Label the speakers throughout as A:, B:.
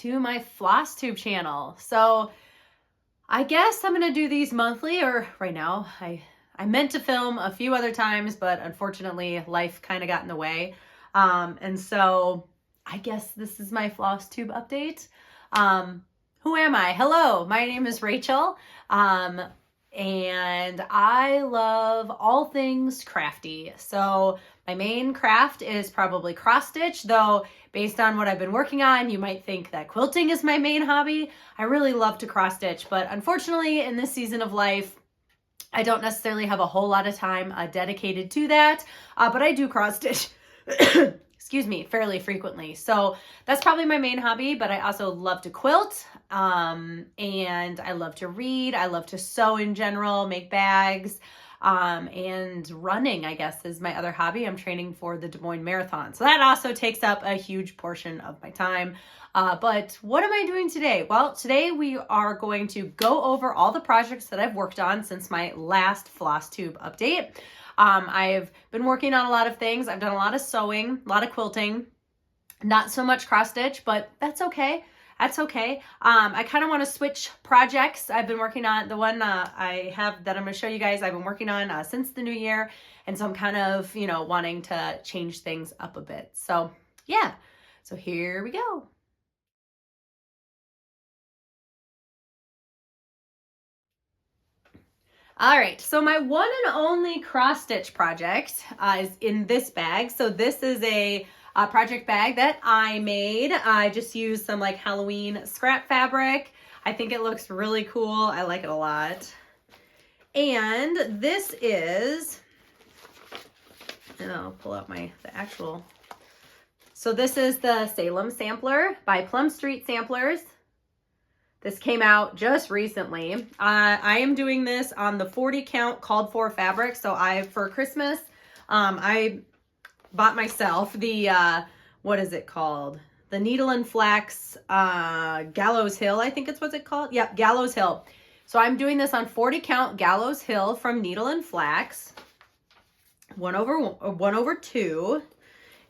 A: to my Flosstube channel. So I guess I'm gonna do these monthly, or right now. I meant to film a few other times, but unfortunately life kind of got in the way. And so I guess this is my Flosstube update. Who am I? Hello, my name is Rachel. And I love all things crafty. So my main craft is probably cross stitch, though based on what I've been working on, you might think that quilting is my main hobby. I really love to cross stitch, but unfortunately in this season of life, I don't necessarily have a whole lot of time dedicated to that, but I do cross stitch, excuse me, fairly frequently. So that's probably my main hobby, but I also love to quilt, and I love to read. I love to sew in general, make bags, and running, I guess, is my other hobby. I'm training for the Des Moines Marathon. So that also takes up a huge portion of my time. But what am I doing today? Well, today we are going to go over all the projects that I've worked on since my last Flosstube update. I've been working on a lot of things. I've done a lot of sewing, a lot of quilting, not so much cross stitch, but that's okay. That's okay. I kind of want to switch projects. I've been working on the one I have that I'm going to show you guys. I've been working on since the new year. And so I'm kind of, wanting to change things up a bit. So yeah, so here we go. All right, so my one and only cross stitch project is in this bag. So this is a project bag that I made. I just used some like Halloween scrap fabric. I think it looks really cool. I like it a lot. And this is, and I'll pull out the actual. So this is the Salem sampler by Plum Street Samplers. This came out just recently. I am doing this on the 40 count called for fabric. So for Christmas, I bought myself the, what is it called? The Needle and Flax Gallows Hill, I think it's what's it called? Yep, Gallows Hill. So I'm doing this on 40 count Gallows Hill from Needle and Flax, 1/2.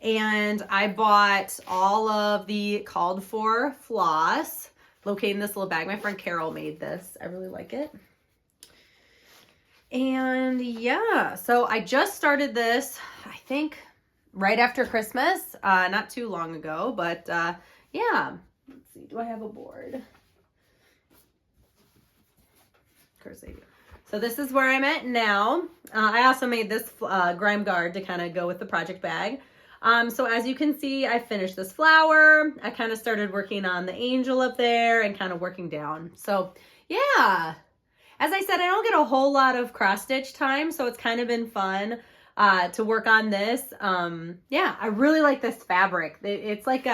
A: And I bought all of the called for floss. Located in this little bag. My friend Carol made this. I really like it. And yeah, so I just started this, I think, right after Christmas, not too long ago, but yeah. Let's see, do I have a board? Of course I do. So this is where I'm at now. I also made this grime guard to kind of go with the project bag. So as you can see, I finished this flower. I kind of started working on the angel up there and kind of working down. So yeah, as I said, I don't get a whole lot of cross stitch time, so it's kind of been fun to work on this. Yeah, I really like this fabric. It's like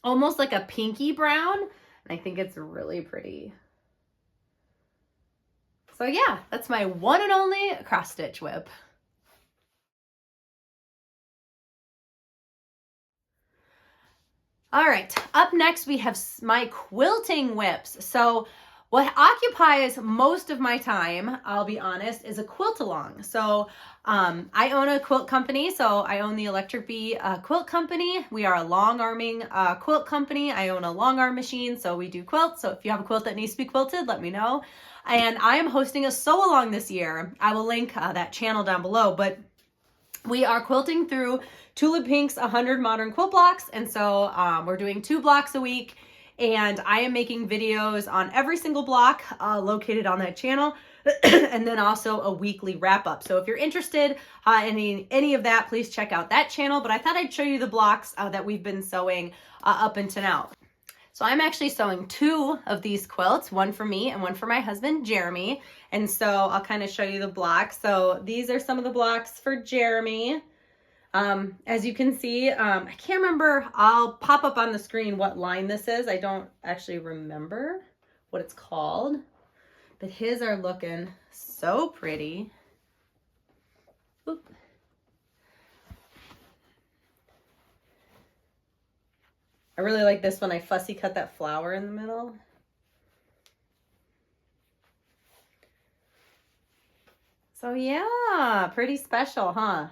A: almost like a pinky brown, and I think it's really pretty. So yeah, that's my one and only cross stitch whip. All right, up next we have my quilting whips. So what occupies most of my time, I'll be honest, is a quilt along. So I own a quilt company. So I own the Electric Bee Quilt Company. We are a long arming quilt company. I own a long arm machine, so we do quilts. So if you have a quilt that needs to be quilted, let me know. And I am hosting a sew along this year. I will link that channel down below, but we are quilting through Tula Pink's 100 Modern Quilt Blocks, and so we're doing 2 blocks a week, and I am making videos on every single block located on that channel, and then also a weekly wrap-up. So if you're interested in any of that, please check out that channel, but I thought I'd show you the blocks that we've been sewing up until now. So I'm actually sewing 2 of these quilts, one for me and one for my husband, Jeremy. And so I'll kind of show you the blocks. So these are some of the blocks for Jeremy. As you can see, I can't remember, I'll pop up on the screen what line this is. I don't actually remember what it's called, but his are looking so pretty. Oop. I really like this one. I fussy cut that flower in the middle. So yeah, pretty special, huh?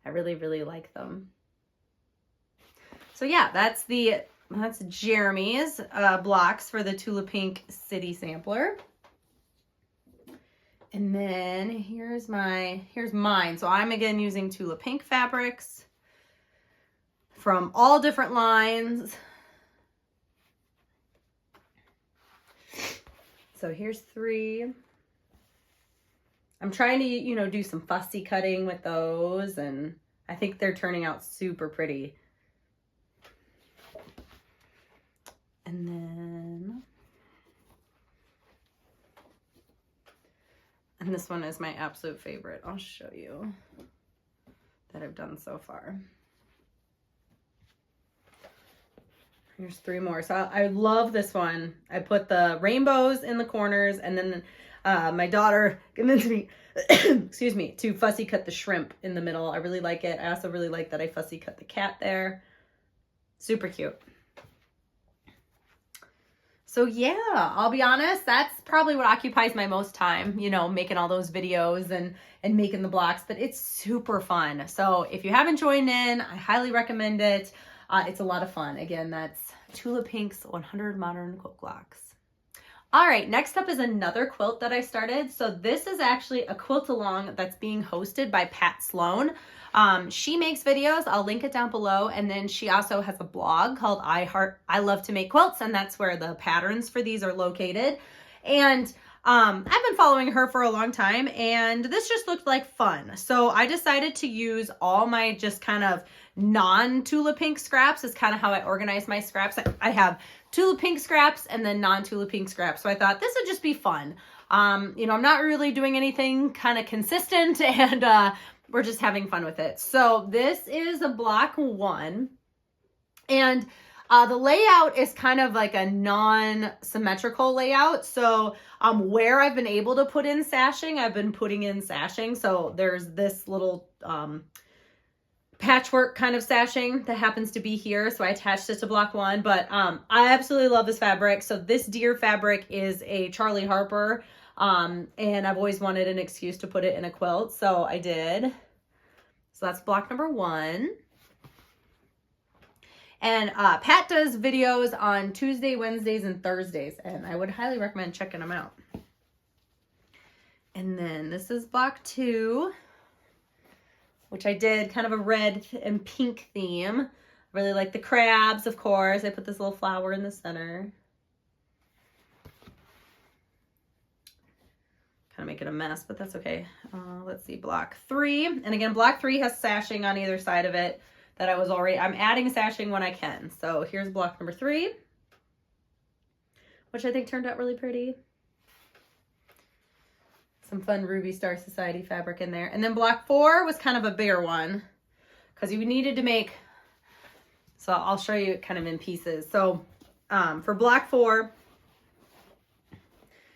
A: I really, really like them. So yeah, that's the That's Jeremy's blocks for the Tula Pink City Sampler. And then here's mine. So I'm again using Tula Pink fabrics from all different lines. So here's 3. I'm trying to, you know, do some fussy cutting with those, and I think they're turning out super pretty. And then, and this one is my absolute favorite. I'll show you that I've done so far. Here's 3 more. So I love this one. I put the rainbows in the corners, and then my daughter convinced me, excuse me, to fussy cut the shrimp in the middle. I really like it. I also really like that I fussy cut the cat there. Super cute. So yeah, I'll be honest, that's probably what occupies my most time, you know, making all those videos and making the blocks, but it's super fun. So if you haven't joined in, I highly recommend it. It's a lot of fun. Again, that's Tula Pink's 100 Modern Quilt Blocks. All right, next up is another quilt that I started. So this is actually a quilt along that's being hosted by Sloan. She makes videos. I'll link it down below. And then she also has a blog called I Love to Make Quilts, and that's where the patterns for these are located. And I've been following her for a long time, and this just looked like fun. So I decided to use all my just kind of non-Tula Pink scraps is kind of how I organize my scraps. I have Tula Pink scraps and then non-Tula Pink scraps. So I thought this would just be fun. You know, I'm not really doing anything kind of consistent, and we're just having fun with it. So this is a block 1, and the layout is kind of like a non-symmetrical layout. So where I've been able to put in sashing, I've been putting in sashing. So there's this little patchwork kind of sashing that happens to be here. So I attached it to block 1, but I absolutely love this fabric. So this deer fabric is a Charlie Harper, and I've always wanted an excuse to put it in a quilt, so I did. So that's block number 1. And Pat does videos on Tuesday, Wednesdays, and Thursdays, and I would highly recommend checking them out. And then this is block 2, which I did kind of a red and pink theme. Really like the crabs, of course. I put this little flower in the center. Kind of making a mess, but that's okay. Let's see, block 3. And again, block 3 has sashing on either side of it that I'm adding sashing when I can. So here's block number 3, which I think turned out really pretty. Some fun Ruby Star Society fabric in there. And then block 4 was kind of a bigger one because you needed to make, so I'll show you kind of in pieces. So for block 4,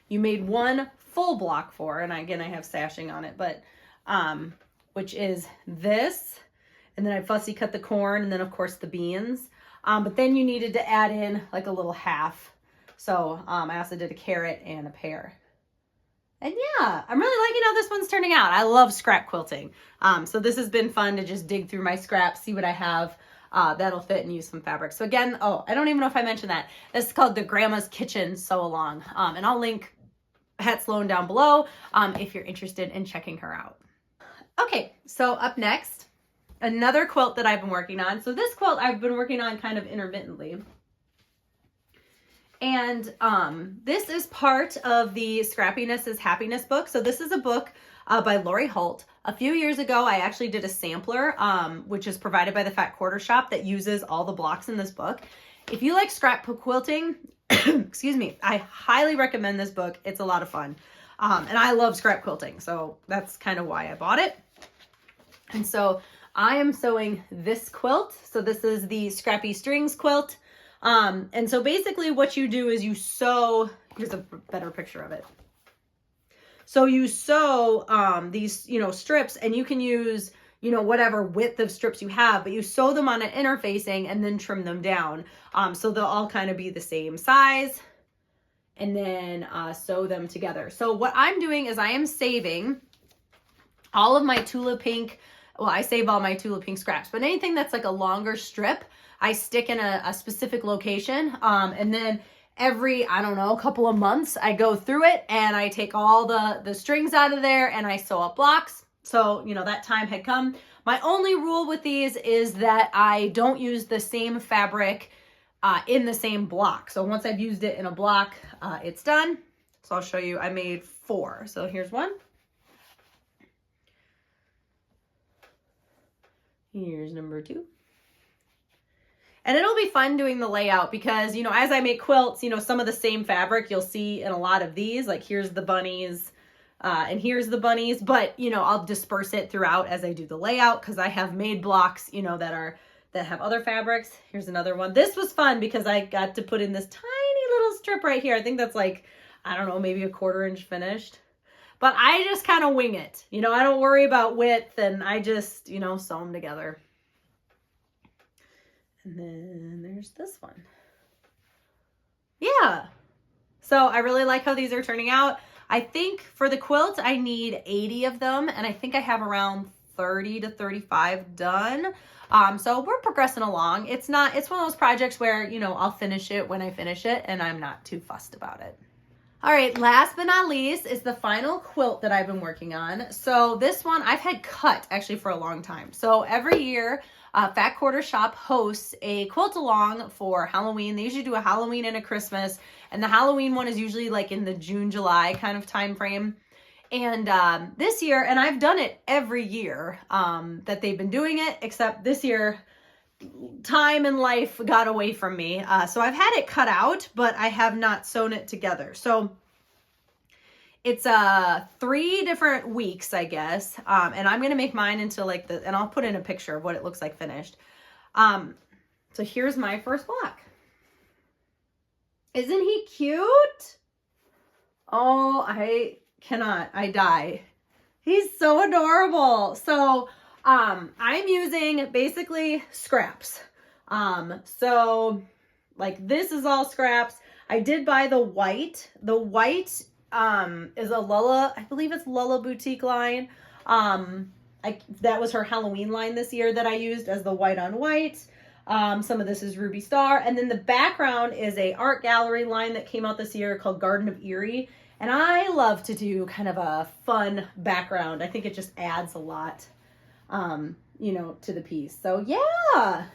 A: you made one full block 4, and again, I have sashing on it, but which is this. And then I fussy cut the corn, and then of course the beans. But then you needed to add in like a little half. So I also did a carrot and a pear. And yeah, I'm really liking how this one's turning out. I love scrap quilting. So this has been fun to just dig through my scraps, see what I have that'll fit, and use some fabric. So again, oh, I don't even know if I mentioned that. This is called the Grandma's Kitchen Sew Along. And I'll link Pat Sloan down below if you're interested in checking her out. Okay, so up next, another quilt that I've been working on. So this quilt I've been working on kind of intermittently. And this is part of the Scrappiness is Happiness book. So this is a book by Lori Holt. A few years ago, I actually did a sampler, which is provided by the Fat Quarter Shop, that uses all the blocks in this book. If you like scrap quilting, excuse me, I highly recommend this book. It's a lot of fun. And I love scrap quilting, so that's kind of why I bought it. And so I am sewing this quilt. So this is the Scrappy Strings quilt. And so basically what you do is you sew, here's a better picture of it. So you sew these, strips, and you can use, whatever width of strips you have, but you sew them on an interfacing and then trim them down. So they'll all kind of be the same size, and then sew them together. So what I'm doing is I am saving all of my Tula Pink. Well, I save all my Tula Pink scraps, but anything that's like a longer strip, I stick in a specific location. And then every, I don't know, a couple of months, I go through it and I take all the strings out of there and I sew up blocks. So, you know, that time had come. My only rule with these is that I don't use the same fabric in the same block. So once I've used it in a block, it's done. So I'll show you, I made 4. So here's one. Here's number 2. And it'll be fun doing the layout because, you know, as I make quilts, you know, some of the same fabric you'll see in a lot of these, like here's the bunnies and here's the bunnies, but, you know, I'll disperse it throughout as I do the layout because I have made blocks, you know, that have other fabrics. Here's another one. This was fun because I got to put in this tiny little strip right here. I think that's like, I don't know, maybe a 1/4 inch finished. But I just kind of wing it. You know, I don't worry about width and I just, you know, sew them together. And then there's this one. Yeah. So I really like how these are turning out. I think for the quilt, I need 80 of them. And I think I have around 30 to 35 done. So we're progressing along. It's one of those projects where, you know, I'll finish it when I finish it and I'm not too fussed about it. All right, last but not least is the final quilt that I've been working on. So this one I've had cut actually for a long time. So every year, Fat Quarter Shop hosts a quilt along for Halloween. They usually do a Halloween and a Christmas, and the Halloween one is usually like in the June, July kind of time frame. And this year, and I've done it every year that they've been doing it, except this year, time and life got away from me. So I've had it cut out, but I have not sewn it together. So it's 3 different weeks, I guess. And I'm going to make mine into like and I'll put in a picture of what it looks like finished. So here's my first block. Isn't he cute? Oh, I cannot. I die. He's so adorable. So I'm using basically scraps. So like this is all scraps. I did buy the white. The white is a Lula, I believe it's Lula Boutique line. That was her Halloween line this year that I used as the white on white. Some of this is Ruby Star. And then the background is a art gallery line that came out this year called Garden of Erie. And I love to do kind of a fun background. I think it just adds a lot, you know, to the piece. So yeah.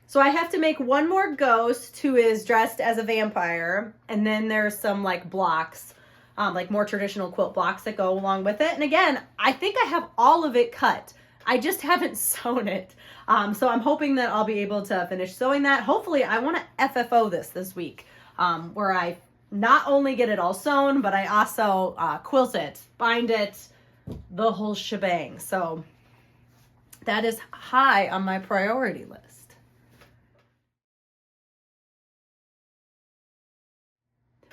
A: So I have to make one more ghost who is dressed as a vampire. And then there's some like blocks, like more traditional quilt blocks that go along with it. And again, I think I have all of it cut. I just haven't sewn it. So I'm hoping that I'll be able to finish sewing that. Hopefully I want to FFO this week, where I not only get it all sewn, but I also quilt it, bind it, the whole shebang. So that is high on my priority list.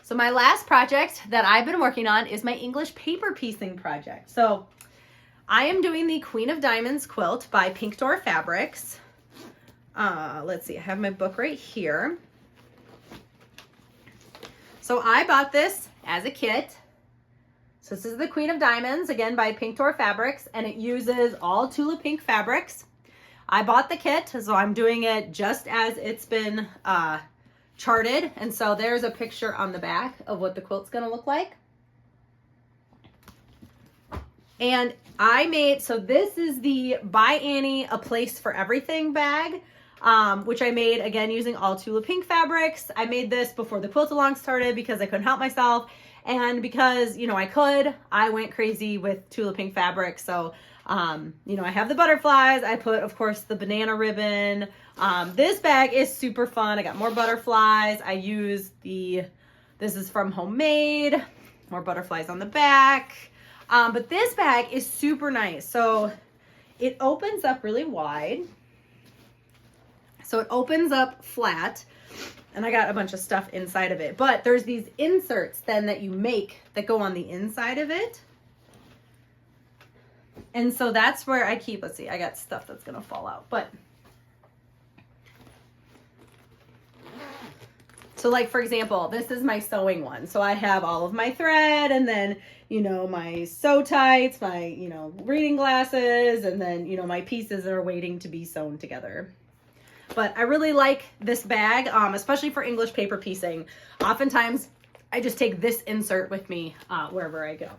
A: So my last project that I've been working on is my English paper piecing project. So I am doing the Queen of Diamonds quilt by Pink Door Fabrics. Let's see, I have my book right here. So I bought this as a kit. So this is the Queen of Diamonds, again by Pink Door Fabrics, and it uses all Tula pink fabrics. I bought the kit, so I'm doing it just as it's been charted. And so there's a picture on the back of what the quilt's gonna look like. And I made, so this is the By Annie A Place for Everything bag, which I made, again, using all Tula pink fabrics. I made this before the quilt along started because I couldn't help myself. And because, you know, I went crazy with Tula pink fabric. So, you know, I have the butterflies. I put, of course, the banana ribbon. This bag is super fun. I got more butterflies. I use this is from Homemade, more butterflies on the back. But this bag is super nice. So it opens up really wide. So it opens up flat, and I got a bunch of stuff inside of it. But there's these inserts then that you make that go on the inside of it. And so that's where I keep, let's see, I got stuff that's gonna fall out. But so like, for example, this is my sewing one. So I have all of my thread, and then, you know, my sew tights, my, you know, reading glasses, and then, you know, my pieces that are waiting to be sewn together. but I really like this bag, especially for English paper piecing. Oftentimes I just take this insert with me wherever I go.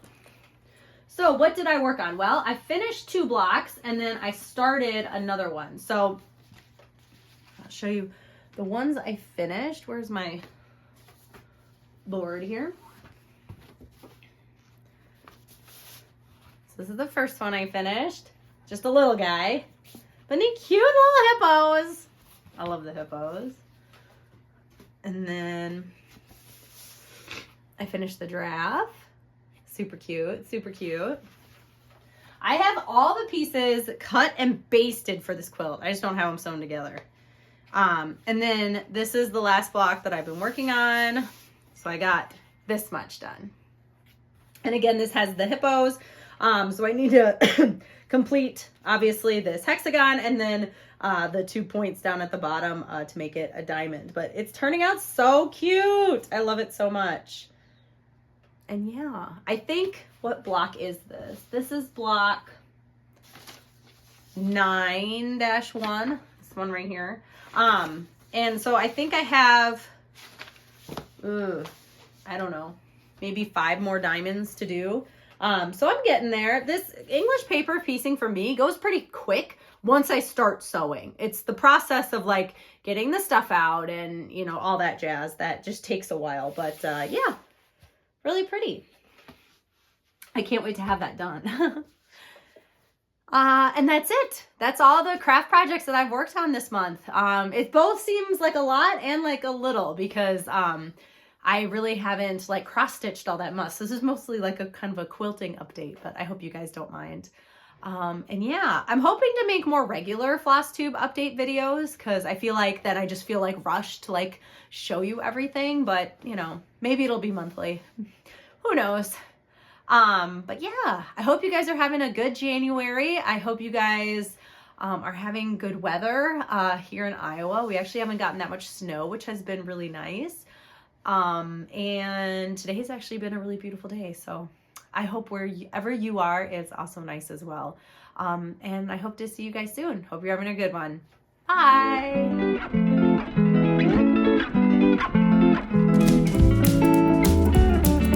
A: So what did I work on? Well, I finished 2 blocks and then I started another one. So I'll show you the ones I finished. Where's my board here? So this is the first one I finished. Just a little guy. But the cute little hippos. I love the hippos. And then I finished the giraffe. Super cute, super cute. I have all the pieces cut and basted for this quilt. I just don't have them sewn together. And then this is the last block that I've been working on. So I got this much done. And again, this has the hippos. So I need to complete, obviously, this hexagon and then the 2 points down at the bottom to make it a diamond. But it's turning out so cute. I love it so much. And yeah, I think, what block is this? This is block 9-1, this one right here. And so I think I have, I don't know, maybe 5 more diamonds to do. So I'm getting there. This English paper piecing for me goes pretty quick once I start sewing. It's the process of like getting the stuff out and, you know, all that jazz that just takes a while. But yeah, really pretty. I can't wait to have that done. And that's it. That's all the craft projects that I've worked on this month. It both seems like a lot and like a little because I really haven't like cross-stitched all that much. This is mostly like a kind of a quilting update, but I hope you guys don't mind. And yeah, I'm hoping to make more regular Flosstube update videos because I feel like that I just feel like rushed to like show you everything, but you know, maybe it'll be monthly. Who knows? But yeah, I hope you guys are having a good January. I hope you guys are having good weather here in Iowa. We actually haven't gotten that much snow, which has been really nice. And today has actually been a really beautiful day. So I hope wherever you are, it's also nice as well. And I hope to see you guys soon. Hope you're having a good one. Bye.